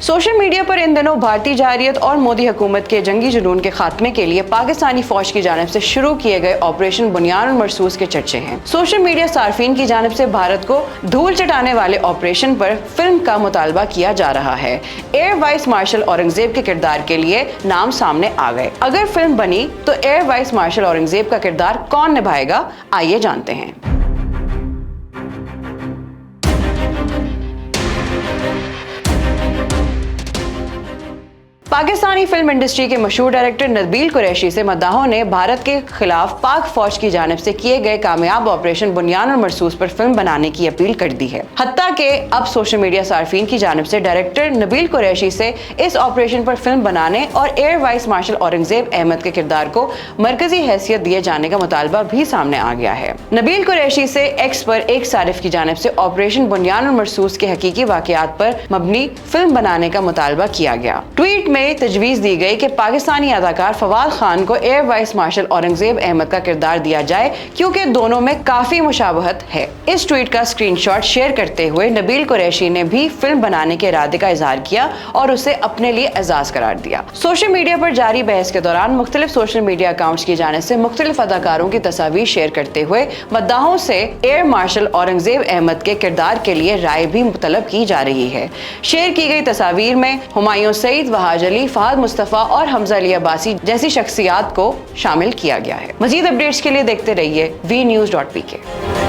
Social media पर इन दिनों भारतीय जारियत और मोदी हुकूमत के जंगी जुनून के खात्मे के लिए पाकिस्तानी फौज की जानिब से शुरू किए गए ऑपरेशन बुनियान मरसूस के चर्चे हैं। सोशल मीडिया सार्फिन की जानिब से भारत को धूल चटाने वाले ऑपरेशन पर फिल्म का मुतालबा किया जा रहा है। एयर वाइस मार्शल औरंगजेब के किरदार के लिए नाम सामने आ गए। अगर फिल्म बनी तो एयर वाइस मार्शल औरंगजेब का किरदार कौन निभाएगा, आइए जानते हैं। पाकिस्तानी फिल्म इंडस्ट्री के मशहूर डायरेक्टर नबील कुरैशी से मद्दाहों ने भारत के खिलाफ पाक फौज की जानिब से किए गए कामयाब ऑपरेशन बुनियान और मरसूस पर फिल्म बनाने की अपील कर दी है। हत्ता के अब सोशल मीडिया सार्फिन की जानिब से डायरेक्टर नबील कुरैशी से इस ऑपरेशन पर फिल्म बनाने और air vice marshal Aurangzeb Ahmed के किरदार को मरकजी हैसियत दिए जाने का मुतालबा भी सामने आ गया है। नबील कुरैशी से एक्स पर एक सारिफ की जानिब से ऑपरेशन बुनियान और मरसूस के हकीकी वाकयात पर मबनी फिल्म बनाने का मुतालबा किया गया। ट्वीट में तजवीज दी गई कि पाकिस्तानी अदाकार फवाद खान को air vice marshal Aurangzeb Ahmed का किरदार दिया जाए क्योंकि दोनों में काफी मुशाबहत है। इस ट्वीट का स्क्रीनशॉट शेयर करते हुए नबील कुरैशी ने भी फिल्म बनाने के इरादे का इजहार किया और उसे अपने लिए एजाज करार दिया। सोशल मीडिया पर जारी बहस के दौरान मुख्तलिफ सोशल मीडिया अकाउंट्स की जाने से मुख्तलिफ अदाकारों की तस्वीर शेयर करते हुए मद्दाहों से एयर मार्शल औरंगजेब अहमद के किरदार के लिए राय भी तलब की जा रही है। शेयर की गई तस्वीर में हुमायूं सईद, वहाज अली, फहद मुस्तफा और हमजा अली अब्बासी जैसी शख्सियात को शामिल किया गया है। मजीद अपडेट्स के लिए देखते रहिए VNews.pk।